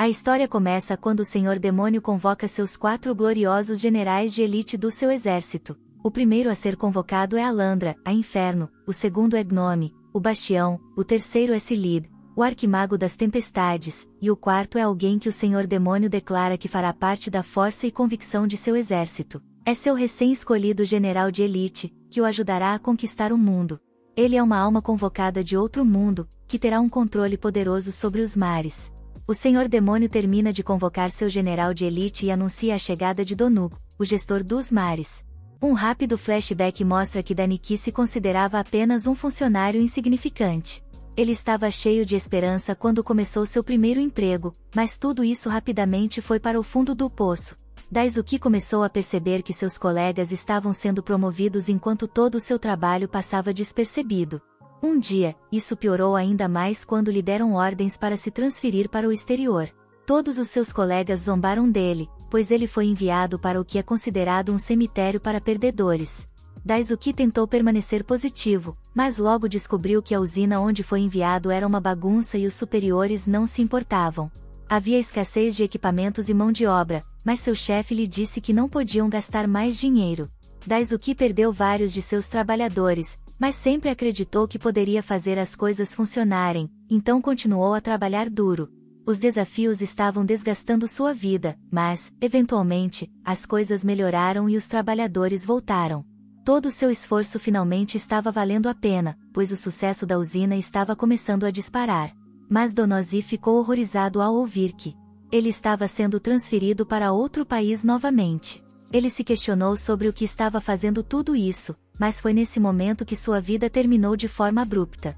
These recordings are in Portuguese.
A história começa quando o Senhor Demônio convoca seus 4 gloriosos generais de elite do seu exército. O primeiro a ser convocado é Alandra, a Inferno, o segundo é Gnome, o Bastião, o terceiro é Silid, o Arquimago das Tempestades, e o quarto é alguém que o Senhor Demônio declara que fará parte da força e convicção de seu exército. É seu recém-escolhido general de elite, que o ajudará a conquistar o mundo. Ele é uma alma convocada de outro mundo, que terá um controle poderoso sobre os mares. O Senhor Demônio termina de convocar seu general de elite e anuncia a chegada de Donug, o gestor dos mares. Um rápido flashback mostra que Daniki se considerava apenas um funcionário insignificante. Ele estava cheio de esperança quando começou seu primeiro emprego, mas tudo isso rapidamente foi para o fundo do poço. Daisuke começou a perceber que seus colegas estavam sendo promovidos enquanto todo o seu trabalho passava despercebido. Um dia, isso piorou ainda mais quando lhe deram ordens para se transferir para o exterior. Todos os seus colegas zombaram dele, pois ele foi enviado para o que é considerado um cemitério para perdedores. Daisuke tentou permanecer positivo, mas logo descobriu que a usina onde foi enviado era uma bagunça e os superiores não se importavam. Havia escassez de equipamentos e mão de obra, mas seu chefe lhe disse que não podiam gastar mais dinheiro. Daisuke perdeu vários de seus trabalhadores, mas sempre acreditou que poderia fazer as coisas funcionarem, então continuou a trabalhar duro. Os desafios estavam desgastando sua vida, mas, eventualmente, as coisas melhoraram e os trabalhadores voltaram. Todo o seu esforço finalmente estava valendo a pena, pois o sucesso da usina estava começando a disparar. Mas Donozi ficou horrorizado ao ouvir que ele estava sendo transferido para outro país novamente. Ele se questionou sobre o que estava fazendo tudo isso, mas foi nesse momento que sua vida terminou de forma abrupta.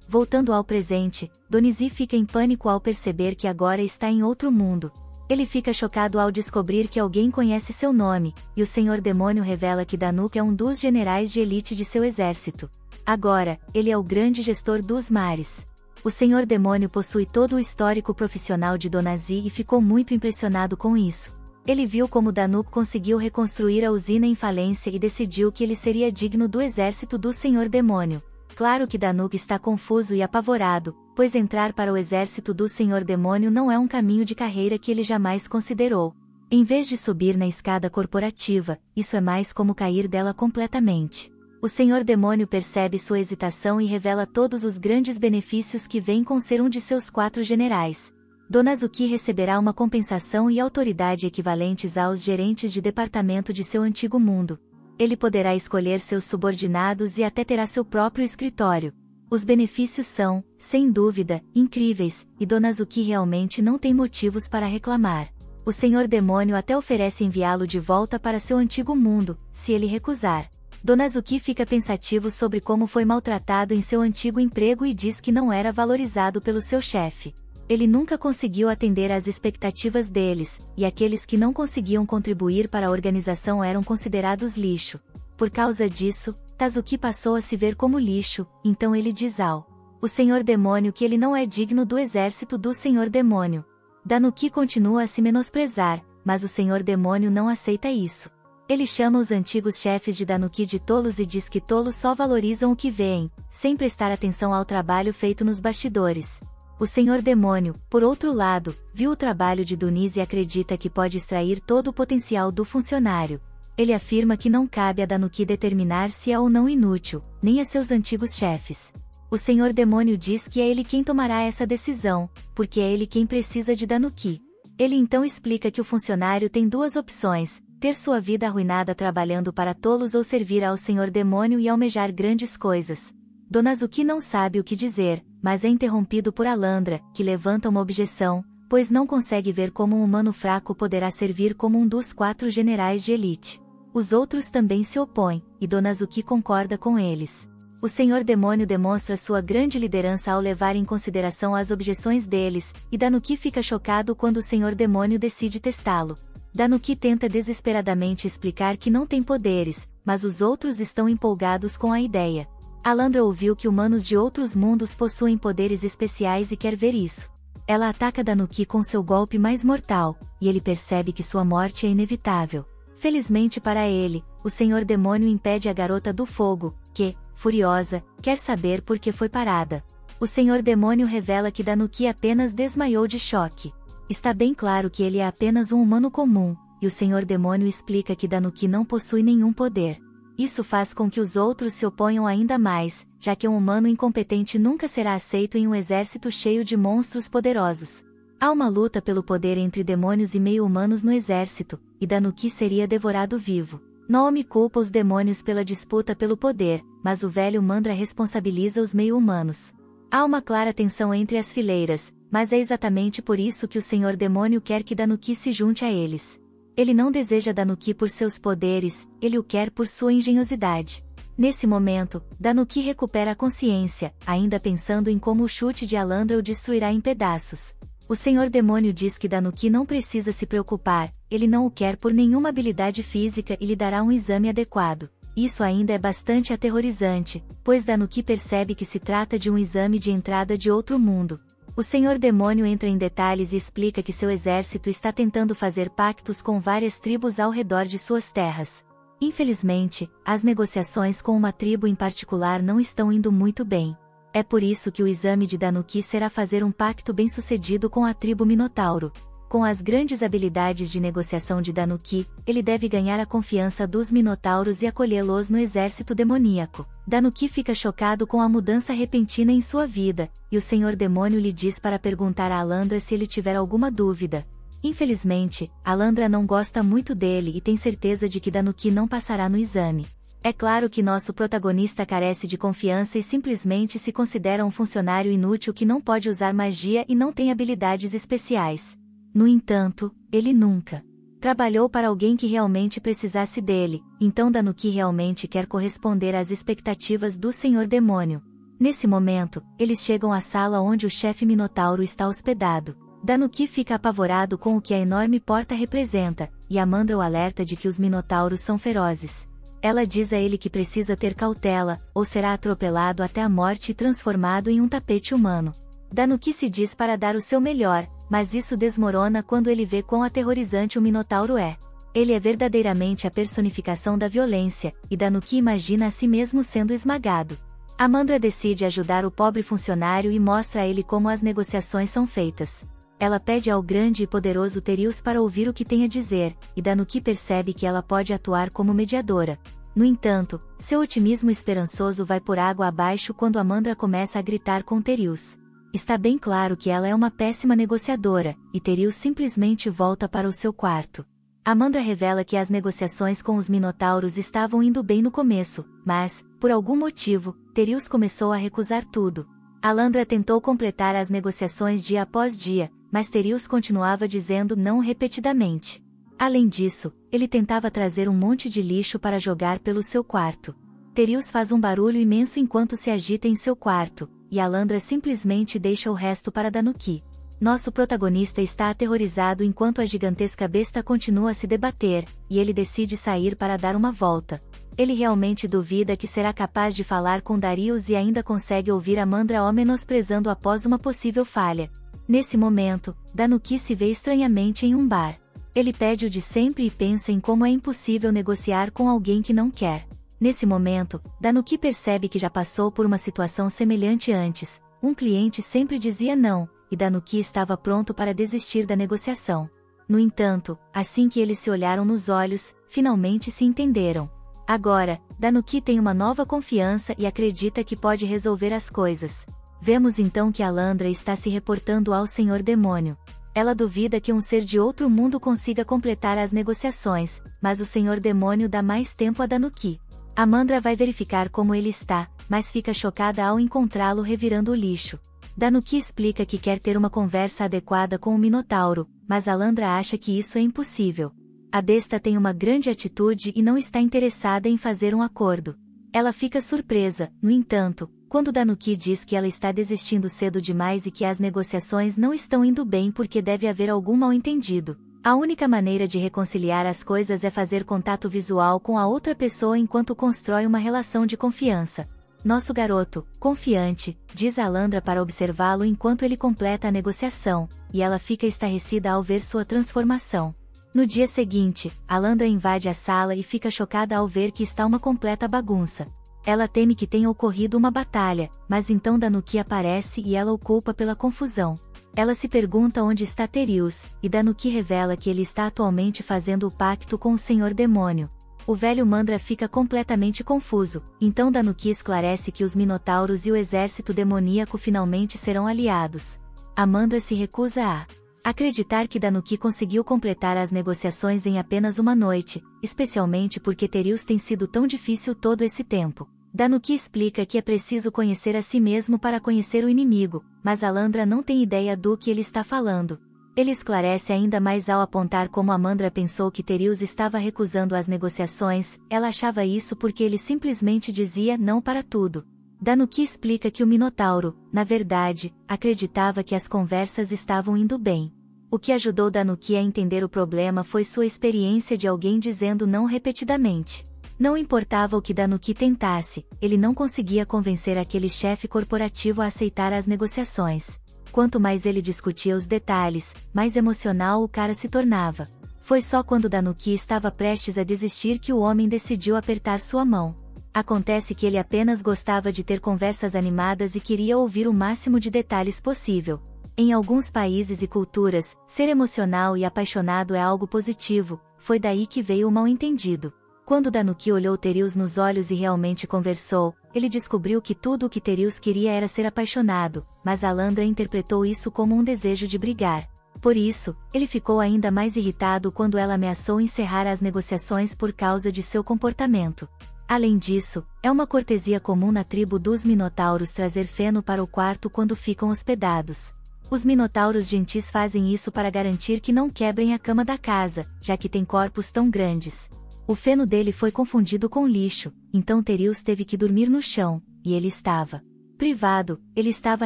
Voltando ao presente, Donizi fica em pânico ao perceber que agora está em outro mundo. Ele fica chocado ao descobrir que alguém conhece seu nome, e o Senhor Demônio revela que Danuk é um dos generais de elite de seu exército. Agora, ele é o grande gestor dos mares. O Senhor Demônio possui todo o histórico profissional de Donazi e ficou muito impressionado com isso. Ele viu como Danuk conseguiu reconstruir a usina em falência e decidiu que ele seria digno do exército do Senhor Demônio. Claro que Danuk está confuso e apavorado, pois entrar para o exército do Senhor Demônio não é um caminho de carreira que ele jamais considerou. Em vez de subir na escada corporativa, isso é mais como cair dela completamente. O Senhor Demônio percebe sua hesitação e revela todos os grandes benefícios que vêm com ser um de seus 4 generais. Donazuki receberá uma compensação e autoridade equivalentes aos gerentes de departamento de seu antigo mundo. Ele poderá escolher seus subordinados e até terá seu próprio escritório. Os benefícios são, sem dúvida, incríveis, e Donazuki realmente não tem motivos para reclamar. O Senhor Demônio até oferece enviá-lo de volta para seu antigo mundo, se ele recusar. Donazuki fica pensativo sobre como foi maltratado em seu antigo emprego e diz que não era valorizado pelo seu chefe. Ele nunca conseguiu atender às expectativas deles, e aqueles que não conseguiam contribuir para a organização eram considerados lixo. Por causa disso, Tazuki passou a se ver como lixo, então ele diz ao o Senhor Demônio que ele não é digno do exército do Senhor Demônio. Danuki continua a se menosprezar, mas o Senhor Demônio não aceita isso. Ele chama os antigos chefes de Danuki de tolos e diz que tolos só valorizam o que veem, sem prestar atenção ao trabalho feito nos bastidores. O Senhor Demônio, por outro lado, viu o trabalho de Duniz e acredita que pode extrair todo o potencial do funcionário. Ele afirma que não cabe a Danuki determinar se é ou não inútil, nem a seus antigos chefes. O Senhor Demônio diz que é ele quem tomará essa decisão, porque é ele quem precisa de Danuki. Ele então explica que o funcionário tem 2 opções: ter sua vida arruinada trabalhando para tolos ou servir ao Senhor Demônio e almejar grandes coisas. Donazuki não sabe o que dizer, mas é interrompido por Alandra, que levanta uma objeção, pois não consegue ver como um humano fraco poderá servir como um dos 4 generais de elite. Os outros também se opõem, e Donazuki concorda com eles. O Senhor Demônio demonstra sua grande liderança ao levar em consideração as objeções deles, e Danuki fica chocado quando o Senhor Demônio decide testá-lo. Danuki tenta desesperadamente explicar que não tem poderes, mas os outros estão empolgados com a ideia. Alandra ouviu que humanos de outros mundos possuem poderes especiais e quer ver isso. Ela ataca Danuki com seu golpe mais mortal, e ele percebe que sua morte é inevitável. Felizmente para ele, o Senhor Demônio impede a Garota do Fogo, que, furiosa, quer saber por que foi parada. O Senhor Demônio revela que Danuki apenas desmaiou de choque. Está bem claro que ele é apenas um humano comum, e o Senhor Demônio explica que Danuki não possui nenhum poder. Isso faz com que os outros se oponham ainda mais, já que um humano incompetente nunca será aceito em um exército cheio de monstros poderosos. Há uma luta pelo poder entre demônios e meio-humanos no exército, e Danuki seria devorado vivo. Noomi culpa os demônios pela disputa pelo poder, mas o velho Mandra responsabiliza os meio-humanos. Há uma clara tensão entre as fileiras, mas é exatamente por isso que o Senhor Demônio quer que Danuki se junte a eles. Ele não deseja Danuki por seus poderes, ele o quer por sua engenhosidade. Nesse momento, Danuki recupera a consciência, ainda pensando em como o chute de Alandra o destruirá em pedaços. O Senhor Demônio diz que Danuki não precisa se preocupar, ele não o quer por nenhuma habilidade física e lhe dará um exame adequado. Isso ainda é bastante aterrorizante, pois Danuki percebe que se trata de um exame de entrada de outro mundo. O Senhor Demônio entra em detalhes e explica que seu exército está tentando fazer pactos com várias tribos ao redor de suas terras. Infelizmente, as negociações com uma tribo em particular não estão indo muito bem. É por isso que o exame de Danuki será fazer um pacto bem-sucedido com a tribo Minotauro. Com as grandes habilidades de negociação de Danuki, ele deve ganhar a confiança dos Minotauros e acolhê-los no exército demoníaco. Danuki fica chocado com a mudança repentina em sua vida, e o Senhor Demônio lhe diz para perguntar a Alandra se ele tiver alguma dúvida. Infelizmente, Alandra não gosta muito dele e tem certeza de que Danuki não passará no exame. É claro que nosso protagonista carece de confiança e simplesmente se considera um funcionário inútil que não pode usar magia e não tem habilidades especiais. No entanto, ele nunca trabalhou para alguém que realmente precisasse dele, então Danuki realmente quer corresponder às expectativas do Senhor Demônio. Nesse momento, eles chegam à sala onde o chefe Minotauro está hospedado. Danuki fica apavorado com o que a enorme porta representa, e Amandra o alerta de que os Minotauros são ferozes. Ela diz a ele que precisa ter cautela, ou será atropelado até a morte e transformado em um tapete humano. Danuki se diz para dar o seu melhor, mas isso desmorona quando ele vê quão aterrorizante o Minotauro é. Ele é verdadeiramente a personificação da violência, e Danuki imagina a si mesmo sendo esmagado. Amandra decide ajudar o pobre funcionário e mostra a ele como as negociações são feitas. Ela pede ao grande e poderoso Terius para ouvir o que tem a dizer, e Danuki percebe que ela pode atuar como mediadora. No entanto, seu otimismo esperançoso vai por água abaixo quando Amandra começa a gritar com Terius. Está bem claro que ela é uma péssima negociadora, e Terius simplesmente volta para o seu quarto. Amandra revela que as negociações com os Minotauros estavam indo bem no começo, mas, por algum motivo, Terius começou a recusar tudo. Alandra tentou completar as negociações dia após dia, mas Terius continuava dizendo não repetidamente. Além disso, ele tentava trazer um monte de lixo para jogar pelo seu quarto. Terius faz um barulho imenso enquanto se agita em seu quarto, e Alandra simplesmente deixa o resto para Danuki. Nosso protagonista está aterrorizado enquanto a gigantesca besta continua a se debater, e ele decide sair para dar uma volta. Ele realmente duvida que será capaz de falar com Darius e ainda consegue ouvir Amandra o menosprezando após uma possível falha. Nesse momento, Danuki se vê estranhamente em um bar. Ele pede o de sempre e pensa em como é impossível negociar com alguém que não quer. Nesse momento, Danuki percebe que já passou por uma situação semelhante antes. Um cliente sempre dizia não, e Danuki estava pronto para desistir da negociação. No entanto, assim que eles se olharam nos olhos, finalmente se entenderam. Agora, Danuki tem uma nova confiança e acredita que pode resolver as coisas. Vemos então que Alandra está se reportando ao Senhor Demônio. Ela duvida que um ser de outro mundo consiga completar as negociações, mas o Senhor Demônio dá mais tempo a Danuki. Amandra vai verificar como ele está, mas fica chocada ao encontrá-lo revirando o lixo. Danuki explica que quer ter uma conversa adequada com o Minotauro, mas Alandra acha que isso é impossível. A besta tem uma grande atitude e não está interessada em fazer um acordo. Ela fica surpresa, no entanto, quando Danuki diz que ela está desistindo cedo demais e que as negociações não estão indo bem porque deve haver algum mal-entendido. A única maneira de reconciliar as coisas é fazer contato visual com a outra pessoa enquanto constrói uma relação de confiança. Nosso garoto, confiante, diz a Alandra para observá-lo enquanto ele completa a negociação, e ela fica estarrecida ao ver sua transformação. No dia seguinte, Alandra invade a sala e fica chocada ao ver que está uma completa bagunça. Ela teme que tenha ocorrido uma batalha, mas então Danuki aparece e ela o culpa pela confusão. Ela se pergunta onde está Terius, e Danuki revela que ele está atualmente fazendo o pacto com o Senhor Demônio. O velho Mandra fica completamente confuso, então Danuki esclarece que os Minotauros e o exército demoníaco finalmente serão aliados. A Mandra se recusa a acreditar que Danuki conseguiu completar as negociações em apenas uma noite, especialmente porque Terius tem sido tão difícil todo esse tempo. Danuki explica que é preciso conhecer a si mesmo para conhecer o inimigo, mas Alandra não tem ideia do que ele está falando. Ele esclarece ainda mais ao apontar como Amandra pensou que Terius estava recusando as negociações, ela achava isso porque ele simplesmente dizia não para tudo. Danuki explica que o Minotauro, na verdade, acreditava que as conversas estavam indo bem. O que ajudou Danuki a entender o problema foi sua experiência de alguém dizendo não repetidamente. Não importava o que Danuki tentasse, ele não conseguia convencer aquele chefe corporativo a aceitar as negociações. Quanto mais ele discutia os detalhes, mais emocional o cara se tornava. Foi só quando Danuki estava prestes a desistir que o homem decidiu apertar sua mão. Acontece que ele apenas gostava de ter conversas animadas e queria ouvir o máximo de detalhes possível. Em alguns países e culturas, ser emocional e apaixonado é algo positivo, foi daí que veio o mal-entendido. Quando Danuki olhou Terius nos olhos e realmente conversou, ele descobriu que tudo o que Terius queria era ser apaixonado, mas Alandra interpretou isso como um desejo de brigar. Por isso, ele ficou ainda mais irritado quando ela ameaçou encerrar as negociações por causa de seu comportamento. Além disso, é uma cortesia comum na tribo dos Minotauros trazer feno para o quarto quando ficam hospedados. Os Minotauros gentis fazem isso para garantir que não quebrem a cama da casa, já que têm corpos tão grandes. O feno dele foi confundido com lixo, então Terius teve que dormir no chão, e ele estava privado, ele estava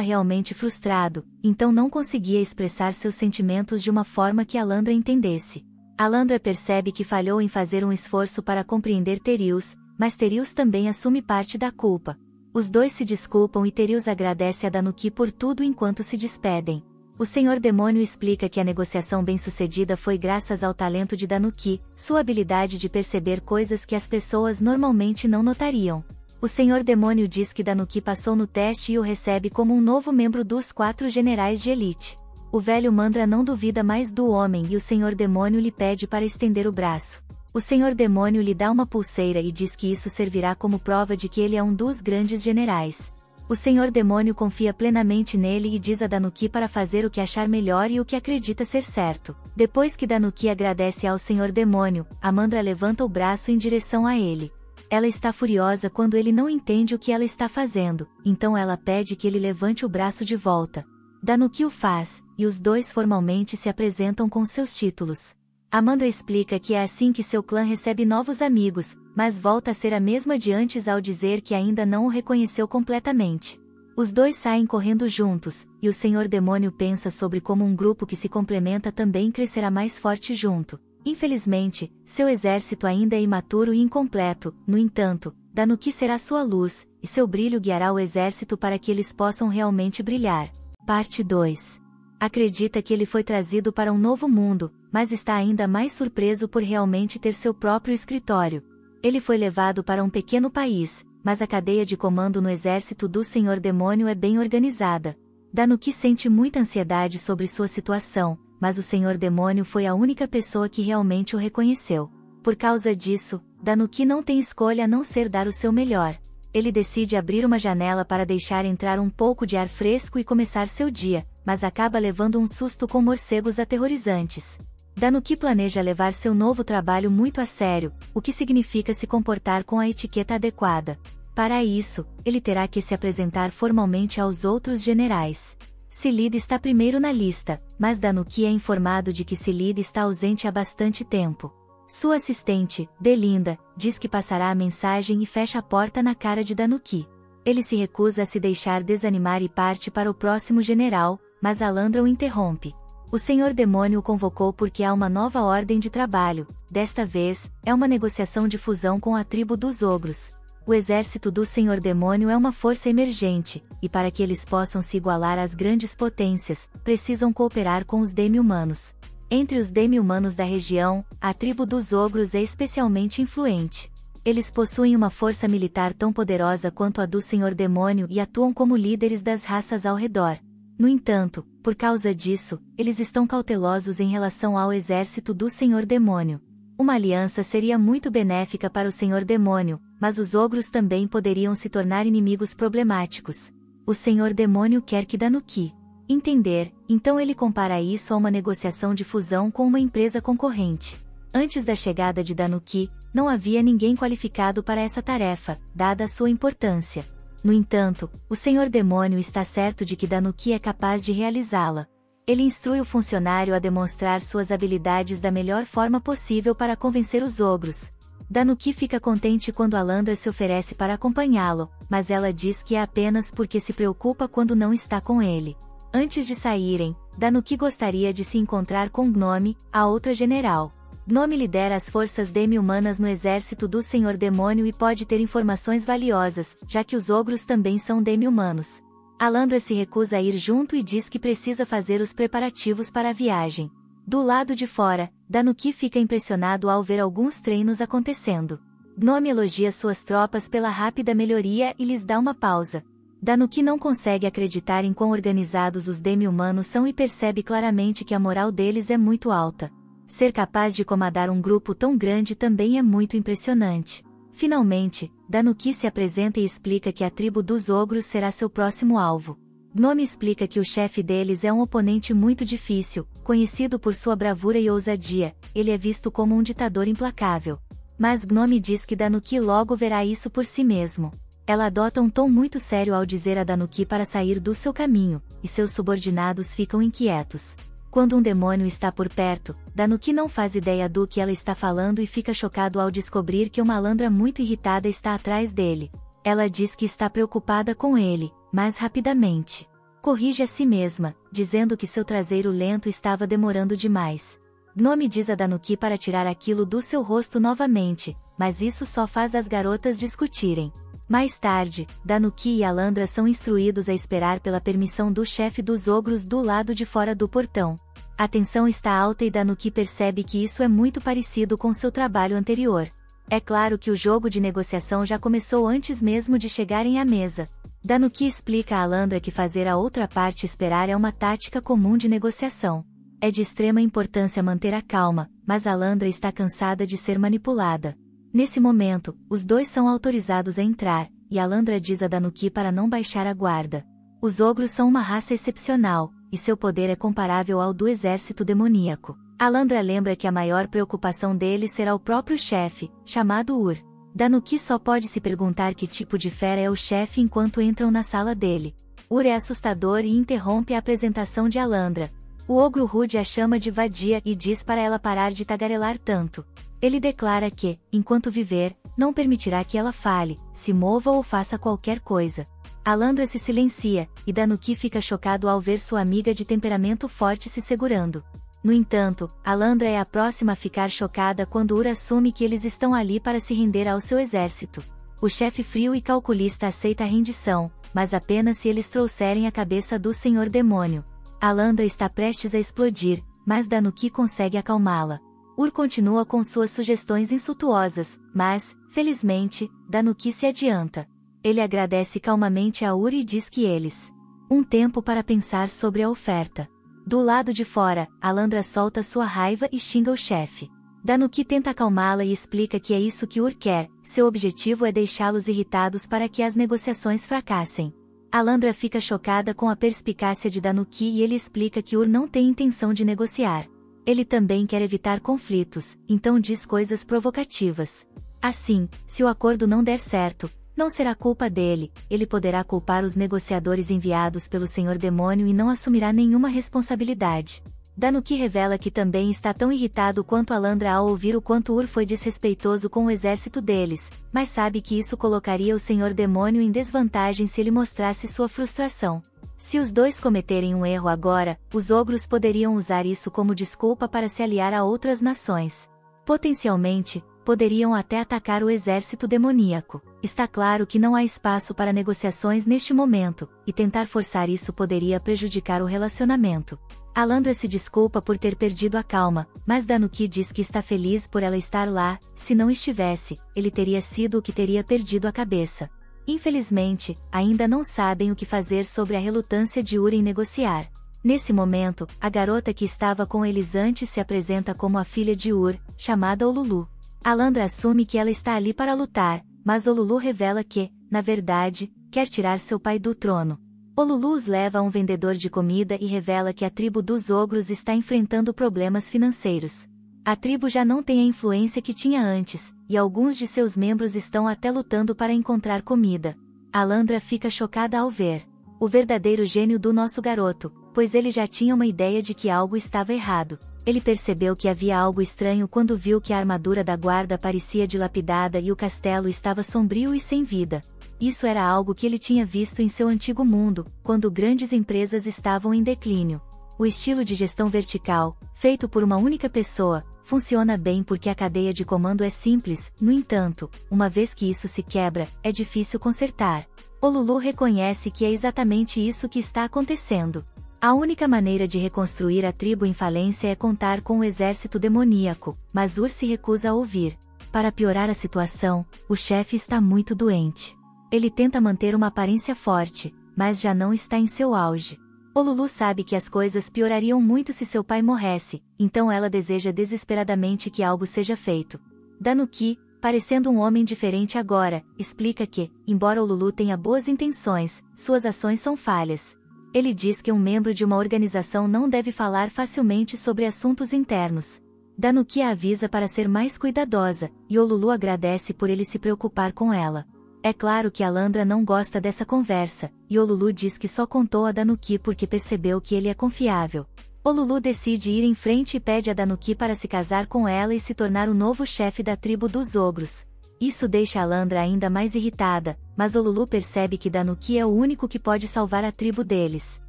realmente frustrado, então não conseguia expressar seus sentimentos de uma forma que Alandra entendesse. Alandra percebe que falhou em fazer um esforço para compreender Terius, mas Terius também assume parte da culpa. Os dois se desculpam e Terius agradece a Danuki por tudo enquanto se despedem. O Senhor Demônio explica que a negociação bem-sucedida foi graças ao talento de Danuki, sua habilidade de perceber coisas que as pessoas normalmente não notariam. O Senhor Demônio diz que Danuki passou no teste e o recebe como um novo membro dos 4 generais de elite. O velho Mandra não duvida mais do homem e o Senhor Demônio lhe pede para estender o braço. O Senhor Demônio lhe dá uma pulseira e diz que isso servirá como prova de que ele é um dos grandes generais. O Senhor Demônio confia plenamente nele e diz a Danuki para fazer o que achar melhor e o que acredita ser certo. Depois que Danuki agradece ao Senhor Demônio, Amandra levanta o braço em direção a ele. Ela está furiosa quando ele não entende o que ela está fazendo, então ela pede que ele levante o braço de volta. Danuki o faz, e os dois formalmente se apresentam com seus títulos. Amandra explica que é assim que seu clã recebe novos amigos, mas volta a ser a mesma de antes ao dizer que ainda não o reconheceu completamente. Os dois saem correndo juntos, e o Senhor Demônio pensa sobre como um grupo que se complementa também crescerá mais forte junto. Infelizmente, seu exército ainda é imaturo e incompleto, no entanto, Danuki será sua luz, e seu brilho guiará o exército para que eles possam realmente brilhar. Parte 2. Acredita que ele foi trazido para um novo mundo, mas está ainda mais surpreso por realmente ter seu próprio escritório. Ele foi levado para um pequeno país, mas a cadeia de comando no exército do Senhor Demônio é bem organizada. Danuki sente muita ansiedade sobre sua situação, mas o Senhor Demônio foi a única pessoa que realmente o reconheceu. Por causa disso, Danuki não tem escolha a não ser dar o seu melhor. Ele decide abrir uma janela para deixar entrar um pouco de ar fresco e começar seu dia, mas acaba levando um susto com morcegos aterrorizantes. Danuki planeja levar seu novo trabalho muito a sério, o que significa se comportar com a etiqueta adequada. Para isso, ele terá que se apresentar formalmente aos outros generais. Silid está primeiro na lista, mas Danuki é informado de que Silid está ausente há bastante tempo. Sua assistente, Belinda, diz que passará a mensagem e fecha a porta na cara de Danuki. Ele se recusa a se deixar desanimar e parte para o próximo general, mas Alandra o interrompe. O Senhor Demônio o convocou porque há uma nova ordem de trabalho, desta vez, é uma negociação de fusão com a tribo dos ogros. O exército do Senhor Demônio é uma força emergente, e para que eles possam se igualar às grandes potências, precisam cooperar com os demi-humanos. Entre os demi-humanos da região, a tribo dos ogros é especialmente influente. Eles possuem uma força militar tão poderosa quanto a do Senhor Demônio e atuam como líderes das raças ao redor. No entanto, por causa disso, eles estão cautelosos em relação ao exército do Senhor Demônio. Uma aliança seria muito benéfica para o Senhor Demônio, mas os ogros também poderiam se tornar inimigos problemáticos. O Senhor Demônio quer que Danuki entender, então ele compara isso a uma negociação de fusão com uma empresa concorrente. Antes da chegada de Danuki, não havia ninguém qualificado para essa tarefa, dada a sua importância. No entanto, o Senhor Demônio está certo de que Danuki é capaz de realizá-la. Ele instrui o funcionário a demonstrar suas habilidades da melhor forma possível para convencer os ogros. Danuki fica contente quando Alandra se oferece para acompanhá-lo, mas ela diz que é apenas porque se preocupa quando não está com ele. Antes de saírem, Danuki gostaria de se encontrar com Gnome, a outra general. Gnome lidera as forças demi-humanas no exército do Senhor Demônio e pode ter informações valiosas, já que os ogros também são demi-humanos. Alandra se recusa a ir junto e diz que precisa fazer os preparativos para a viagem. Do lado de fora, Danuki fica impressionado ao ver alguns treinos acontecendo. Gnome elogia suas tropas pela rápida melhoria e lhes dá uma pausa. Danuki não consegue acreditar em quão organizados os demi-humanos são e percebe claramente que a moral deles é muito alta. Ser capaz de comandar um grupo tão grande também é muito impressionante. Finalmente, Danuki se apresenta e explica que a tribo dos ogros será seu próximo alvo. Gnome explica que o chefe deles é um oponente muito difícil, conhecido por sua bravura e ousadia, ele é visto como um ditador implacável. Mas Gnome diz que Danuki logo verá isso por si mesmo. Ela adota um tom muito sério ao dizer a Danuki para sair do seu caminho, e seus subordinados ficam inquietos. Quando um demônio está por perto, Danuki não faz ideia do que ela está falando e fica chocado ao descobrir que uma Alandra muito irritada está atrás dele. Ela diz que está preocupada com ele, mas rapidamente corrige a si mesma, dizendo que seu traseiro lento estava demorando demais. Gnome diz a Danuki para tirar aquilo do seu rosto novamente, mas isso só faz as garotas discutirem. Mais tarde, Danuki e Alandra são instruídos a esperar pela permissão do chefe dos ogros do lado de fora do portão. A tensão está alta e Danuki percebe que isso é muito parecido com seu trabalho anterior. É claro que o jogo de negociação já começou antes mesmo de chegarem à mesa. Danuki explica a Alandra que fazer a outra parte esperar é uma tática comum de negociação. É de extrema importância manter a calma, mas Alandra está cansada de ser manipulada. Nesse momento, os dois são autorizados a entrar, e Alandra diz a Danuki para não baixar a guarda. Os ogros são uma raça excepcional, e seu poder é comparável ao do exército demoníaco. Alandra lembra que a maior preocupação deles será o próprio chefe, chamado Ur. Danuki só pode se perguntar que tipo de fera é o chefe enquanto entram na sala dele. Ur é assustador e interrompe a apresentação de Alandra. O ogro rude a chama de vadia e diz para ela parar de tagarelar tanto. Ele declara que, enquanto viver, não permitirá que ela fale, se mova ou faça qualquer coisa. Alandra se silencia, e Danuki fica chocado ao ver sua amiga de temperamento forte se segurando. No entanto, Alandra é a próxima a ficar chocada quando Ur assume que eles estão ali para se render ao seu exército. O chefe frio e calculista aceita a rendição, mas apenas se eles trouxerem a cabeça do Senhor Demônio. Alandra está prestes a explodir, mas Danuki consegue acalmá-la. Ur continua com suas sugestões insultuosas, mas, felizmente, Danuki se adianta. Ele agradece calmamente a Ur e diz que eles um tempo para pensar sobre a oferta. Do lado de fora, Alandra solta sua raiva e xinga o chefe. Danuki tenta acalmá-la e explica que é isso que Ur quer, seu objetivo é deixá-los irritados para que as negociações fracassem. Alandra fica chocada com a perspicácia de Danuki e ele explica que Ur não tem intenção de negociar. Ele também quer evitar conflitos, então diz coisas provocativas. Assim, se o acordo não der certo, não será culpa dele, ele poderá culpar os negociadores enviados pelo Senhor Demônio e não assumirá nenhuma responsabilidade. Danuki revela que também está tão irritado quanto Alandra ao ouvir o quanto Ur foi desrespeitoso com o exército deles, mas sabe que isso colocaria o Senhor Demônio em desvantagem se ele mostrasse sua frustração. Se os dois cometerem um erro agora, os ogros poderiam usar isso como desculpa para se aliar a outras nações. Potencialmente, poderiam até atacar o exército demoníaco. Está claro que não há espaço para negociações neste momento, e tentar forçar isso poderia prejudicar o relacionamento. Alandra se desculpa por ter perdido a calma, mas Danuki diz que está feliz por ela estar lá. Se não estivesse, ele teria sido o que teria perdido a cabeça. Infelizmente, ainda não sabem o que fazer sobre a relutância de Ur em negociar. Nesse momento, a garota que estava com eles antes se apresenta como a filha de Ur, chamada Olulu. Alandra assume que ela está ali para lutar, mas Olulu revela que, na verdade, quer tirar seu pai do trono. Olulu os leva a um vendedor de comida e revela que a tribo dos ogros está enfrentando problemas financeiros. A tribo já não tem a influência que tinha antes, e alguns de seus membros estão até lutando para encontrar comida. Alandra fica chocada ao ver o verdadeiro gênio do nosso garoto, pois ele já tinha uma ideia de que algo estava errado. Ele percebeu que havia algo estranho quando viu que a armadura da guarda parecia dilapidada e o castelo estava sombrio e sem vida. Isso era algo que ele tinha visto em seu antigo mundo, quando grandes empresas estavam em declínio. O estilo de gestão vertical, feito por uma única pessoa, funciona bem porque a cadeia de comando é simples. No entanto, uma vez que isso se quebra, é difícil consertar. Olulu reconhece que é exatamente isso que está acontecendo. A única maneira de reconstruir a tribo em falência é contar com o exército demoníaco, mas Ur se recusa a ouvir. Para piorar a situação, o chefe está muito doente. Ele tenta manter uma aparência forte, mas já não está em seu auge. Olulu sabe que as coisas piorariam muito se seu pai morresse, então ela deseja desesperadamente que algo seja feito. Danuki, parecendo um homem diferente agora, explica que, embora Olulu tenha boas intenções, suas ações são falhas. Ele diz que um membro de uma organização não deve falar facilmente sobre assuntos internos. Danuki a avisa para ser mais cuidadosa, e Olulu agradece por ele se preocupar com ela. É claro que Alandra não gosta dessa conversa, e Olulu diz que só contou a Danuki porque percebeu que ele é confiável. Olulu decide ir em frente e pede a Danuki para se casar com ela e se tornar o novo chefe da tribo dos ogros. Isso deixa Alandra ainda mais irritada, mas Olulu percebe que Danuki é o único que pode salvar a tribo deles.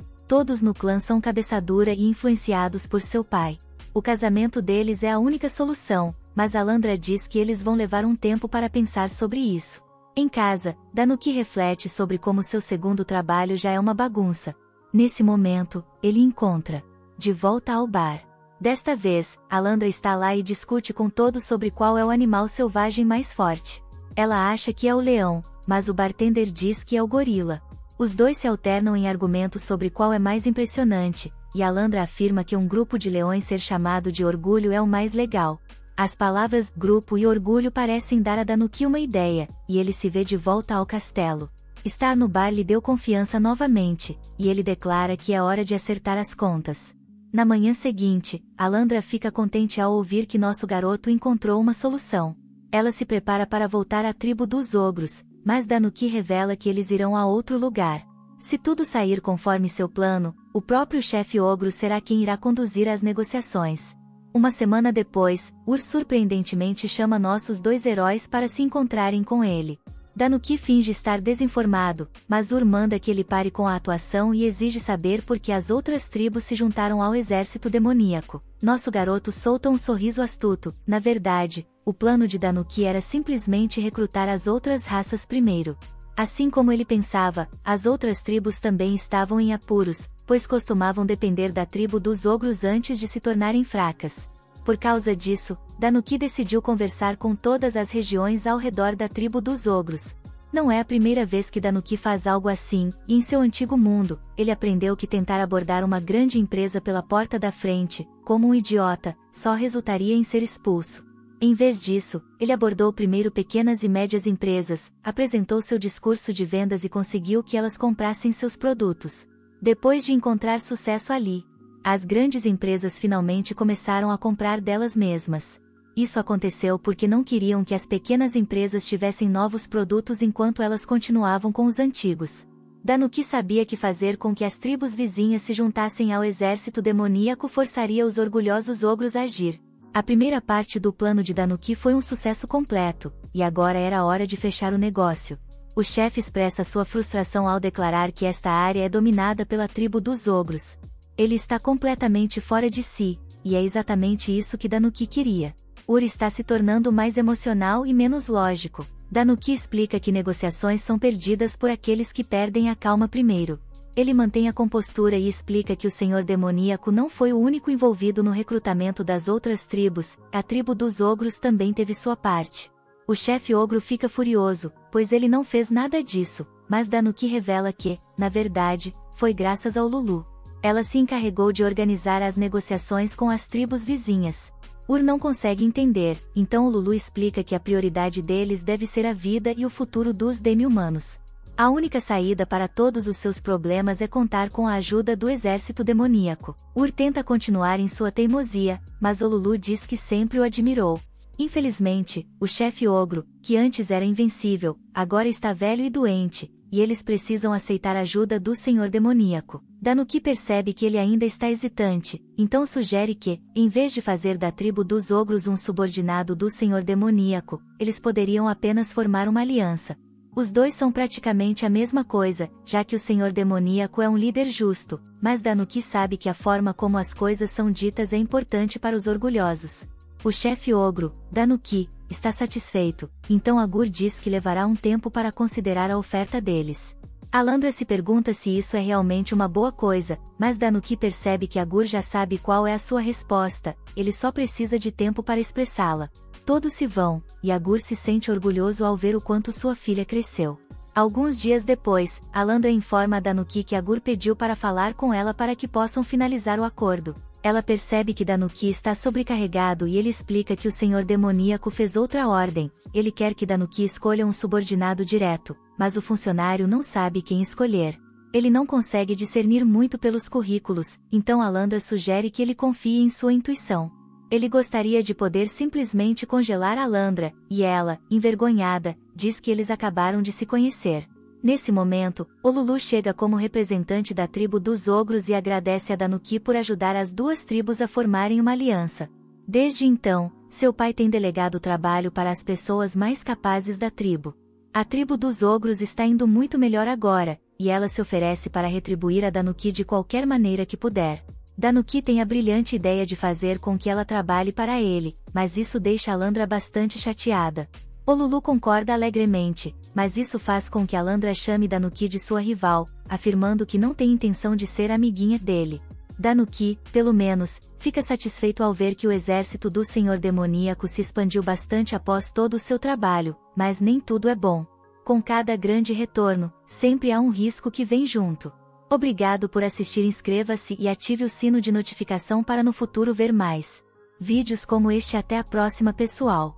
Todos no clã são cabeça dura e influenciados por seu pai. O casamento deles é a única solução, mas Alandra diz que eles vão levar um tempo para pensar sobre isso. Em casa, Danuki reflete sobre como seu segundo trabalho já é uma bagunça. Nesse momento, ele encontra de volta ao bar. Desta vez, Alandra está lá e discute com todos sobre qual é o animal selvagem mais forte. Ela acha que é o leão, mas o bartender diz que é o gorila. Os dois se alternam em argumentos sobre qual é mais impressionante, e Alandra afirma que um grupo de leões ser chamado de orgulho é o mais legal. As palavras grupo e orgulho parecem dar a Danuki uma ideia, e ele se vê de volta ao castelo. Estar no bar lhe deu confiança novamente, e ele declara que é hora de acertar as contas. Na manhã seguinte, Alandra fica contente ao ouvir que nosso garoto encontrou uma solução. Ela se prepara para voltar à tribo dos ogros, mas Danuki revela que eles irão a outro lugar. Se tudo sair conforme seu plano, o próprio chefe ogro será quem irá conduzir as negociações. Uma semana depois, Ur surpreendentemente chama nossos dois heróis para se encontrarem com ele. Danuki finge estar desinformado, mas Ur manda que ele pare com a atuação e exige saber por que as outras tribos se juntaram ao exército demoníaco. Nosso garoto solta um sorriso astuto. Na verdade, o plano de Danuki era simplesmente recrutar as outras raças primeiro. Assim como ele pensava, as outras tribos também estavam em apuros, pois costumavam depender da tribo dos ogros antes de se tornarem fracas. Por causa disso, Danuki decidiu conversar com todas as regiões ao redor da tribo dos ogros. Não é a primeira vez que Danuki faz algo assim, e em seu antigo mundo, ele aprendeu que tentar abordar uma grande empresa pela porta da frente, como um idiota, só resultaria em ser expulso. Em vez disso, ele abordou primeiro pequenas e médias empresas, apresentou seu discurso de vendas e conseguiu que elas comprassem seus produtos. Depois de encontrar sucesso ali, as grandes empresas finalmente começaram a comprar delas mesmas. Isso aconteceu porque não queriam que as pequenas empresas tivessem novos produtos enquanto elas continuavam com os antigos. Danuki sabia que fazer com que as tribos vizinhas se juntassem ao exército demoníaco forçaria os orgulhosos ogros a agir. A primeira parte do plano de Danuki foi um sucesso completo, e agora era a hora de fechar o negócio. O chefe expressa sua frustração ao declarar que esta área é dominada pela tribo dos ogros. Ele está completamente fora de si, e é exatamente isso que Danuki queria. Ur está se tornando mais emocional e menos lógico. Danuki explica que negociações são perdidas por aqueles que perdem a calma primeiro. Ele mantém a compostura e explica que o senhor demoníaco não foi o único envolvido no recrutamento das outras tribos, a tribo dos ogros também teve sua parte. O chefe ogro fica furioso, pois ele não fez nada disso, mas Danuki revela que, na verdade, foi graças ao Lulu. Ela se encarregou de organizar as negociações com as tribos vizinhas. Ur não consegue entender, então o Lulu explica que a prioridade deles deve ser a vida e o futuro dos demi-humanos. A única saída para todos os seus problemas é contar com a ajuda do exército demoníaco. Ur tenta continuar em sua teimosia, mas o Lulu diz que sempre o admirou. Infelizmente, o chefe ogro, que antes era invencível, agora está velho e doente, e eles precisam aceitar a ajuda do senhor demoníaco. Danuki percebe que ele ainda está hesitante, então sugere que, em vez de fazer da tribo dos ogros um subordinado do senhor demoníaco, eles poderiam apenas formar uma aliança. Os dois são praticamente a mesma coisa, já que o senhor demoníaco é um líder justo, mas Danuki sabe que a forma como as coisas são ditas é importante para os orgulhosos. O chefe ogro, Danuki, está satisfeito, então Agur diz que levará um tempo para considerar a oferta deles. Alandra se pergunta se isso é realmente uma boa coisa, mas Danuki percebe que Agur já sabe qual é a sua resposta, ele só precisa de tempo para expressá-la. Todos se vão, e Agur se sente orgulhoso ao ver o quanto sua filha cresceu. Alguns dias depois, Alandra informa a Danuki que Agur pediu para falar com ela para que possam finalizar o acordo. Ela percebe que Danuki está sobrecarregado e ele explica que o senhor demoníaco fez outra ordem, ele quer que Danuki escolha um subordinado direto, mas o funcionário não sabe quem escolher. Ele não consegue discernir muito pelos currículos, então Alandra sugere que ele confie em sua intuição. Ele gostaria de poder simplesmente congelar Alandra, e ela, envergonhada, diz que eles acabaram de se conhecer. Nesse momento, o Lulu chega como representante da tribo dos ogros e agradece a Danuki por ajudar as duas tribos a formarem uma aliança. Desde então, seu pai tem delegado o trabalho para as pessoas mais capazes da tribo. A tribo dos ogros está indo muito melhor agora, e ela se oferece para retribuir a Danuki de qualquer maneira que puder. Danuki tem a brilhante ideia de fazer com que ela trabalhe para ele, mas isso deixa Alandra bastante chateada. O Lulu concorda alegremente, mas isso faz com que Alandra chame Danuki de sua rival, afirmando que não tem intenção de ser amiguinha dele. Danuki, pelo menos, fica satisfeito ao ver que o exército do senhor demoníaco se expandiu bastante após todo o seu trabalho, mas nem tudo é bom. Com cada grande retorno, sempre há um risco que vem junto. Obrigado por assistir, inscreva-se e ative o sino de notificação para no futuro ver mais vídeos como este. Até a próxima, pessoal.